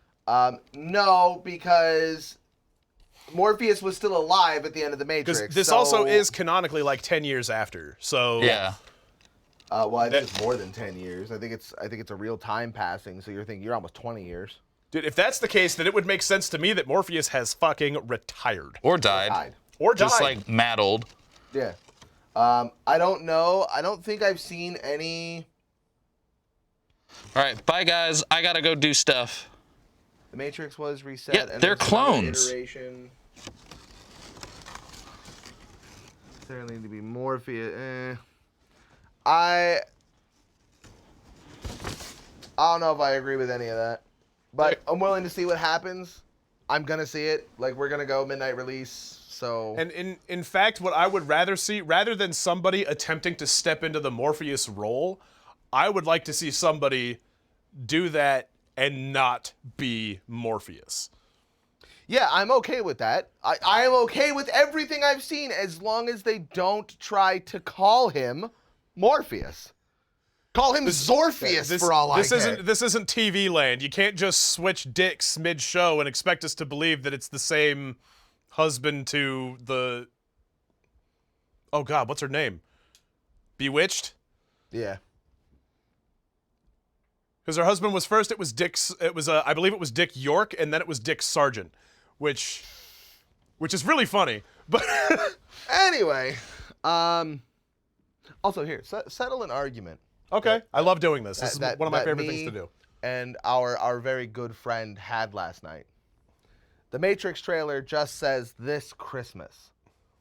No, because Morpheus was still alive at the end of the Matrix. This also is canonically like 10 years after. So yeah. Well, I think it's more than 10 years. I think it's a real time passing. So you're almost 20 years. Dude, if that's the case, then it would make sense to me that Morpheus has fucking retired or died. Just like mad old. Yeah. I don't know. I don't think I've seen any. All right, bye guys. I gotta go do stuff. The Matrix was reset. Yeah, they're clones. There need to be Morpheus. I don't know if I agree with any of that, but I'm willing to see what happens. I'm gonna see it. Like, we're gonna go midnight release. So. And in fact, what I would rather see, rather than somebody attempting to step into the Morpheus role, I would like to see somebody do that and not be Morpheus. Yeah, I'm okay with that. I am okay with everything I've seen as long as they don't try to call him Morpheus. Call him Zorpheus for all I care. This isn't TV land. You can't just switch dicks mid-show and expect us to believe that it's the same husband to the... Oh God, what's her name? Bewitched? Yeah. Because her husband was first, it was I believe it was Dick York, and then it was Dick Sargent, which is really funny. But anyway, also here, settle an argument. Okay, I love doing this. This is one of my favorite things to do. And our very good friend had last night. The Matrix trailer just says this Christmas.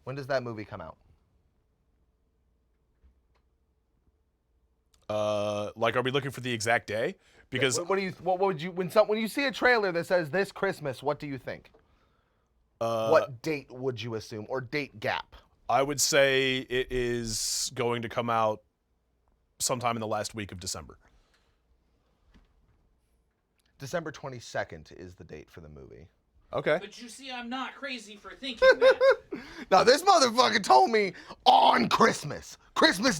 When does that movie come out? Like, are we looking for the exact day? Because what would you when you see a trailer that says this Christmas, what do you think? What date would you assume, or date gap? I would say it is going to come out sometime in the last week of December. December 22nd is the date for the movie. Okay. But you see, I'm not crazy for thinking that. Now, this motherfucker told me on Christmas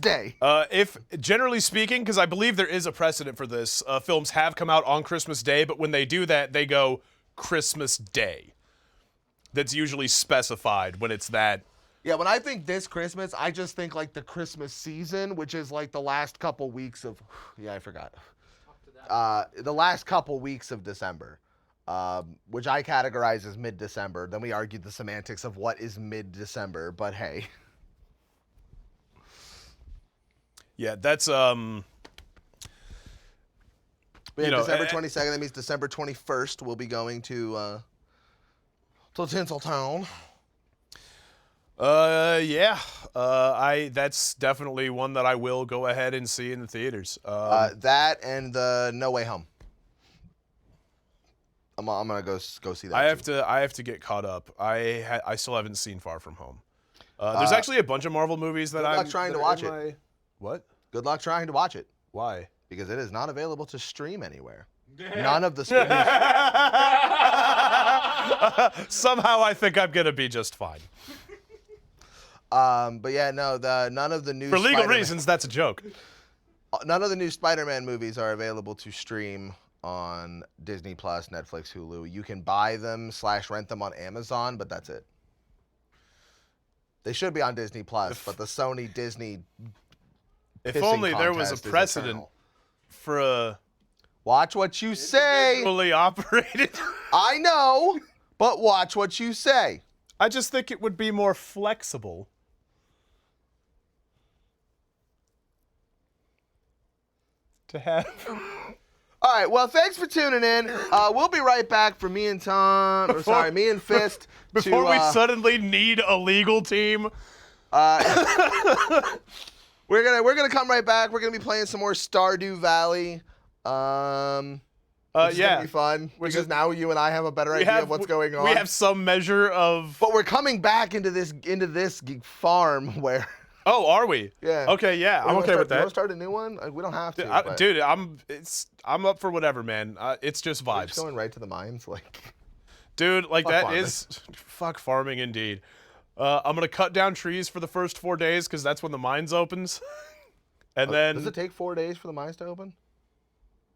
Day. If, generally speaking, because I believe there is a precedent for this, films have come out on Christmas Day, but when they do that, they go Christmas Day. That's usually specified when it's that. Yeah, when I think this Christmas, I just think like the Christmas season, which is like the last couple weeks of, yeah, I forgot. The last couple weeks of December, which I categorize as mid-December. Then we argued the semantics of what is mid-December, but hey. Yeah, that's, December 22nd, that means December 21st, we'll be going to Tinseltown. Yeah. That's definitely one that I will go ahead and see in the theaters. That and the No Way Home. I'm gonna go see that. I have to get caught up. I still haven't seen Far From Home. There's actually a bunch of Marvel movies that I'm trying to watch it. What? Good luck trying to watch it. Why? Because it is not available to stream anywhere. None of the streaming. Somehow I think I'm gonna be just fine. But yeah, no, none of the new for legal reasons, that's a joke. None of the new Spider-Man movies are available to stream on Disney Plus, Netflix, Hulu. You can buy them / rent them on Amazon, but that's it. They should be on Disney Plus, but the Sony Disney. If only there was a precedent for a. Watch what you say. Fully operated. I know, but watch what you say. I just think it would be more flexible. To have. All right, well, thanks for tuning in. We'll be right back for me and Tom, me and Fist. Before we suddenly need a legal team. We're gonna come right back. We're gonna be playing some more Stardew Valley. Which is gonna be fun because now you and I have a better idea of what's going on. We have some measure of. But we're coming back into this farm where. Oh, are we? Yeah. Okay, yeah, I'm okay with that. You want to start a new one? We don't have to. Dude, I'm up for whatever, man. It's just vibes. Just going right to the mines, like. Dude, like fuck that farming. is fuck farming indeed. I'm gonna cut down trees for the first 4 days because that's when the mines opens, and then. Does it take 4 days for the mines to open?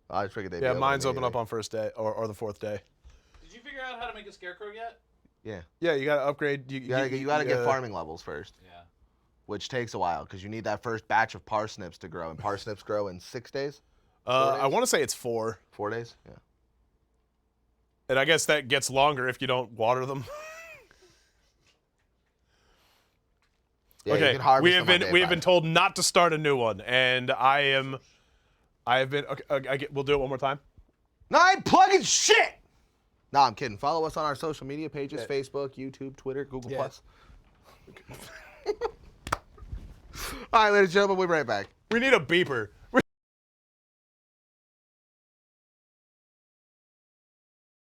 I figured they'd. Yeah, mines open up on first day or the fourth day. Did you figure out how to make a scarecrow yet? Yeah. Yeah, you gotta upgrade. You gotta get farming levels first. Yeah. Which takes a while because you need that first batch of parsnips to grow, and parsnips grow in 6 days. I want to say it's 4. 4 days. Yeah. And I guess that gets longer if you don't water them. Yeah, okay, you can harvest we have been told not to start a new one, and I have been. Okay, we'll do it one more time. No, I ain't plugging shit. No, I'm kidding. Follow us on our social media pages: Facebook, YouTube, Twitter, Google Plus. All right, ladies and gentlemen, we'll be right back. We need a beeper.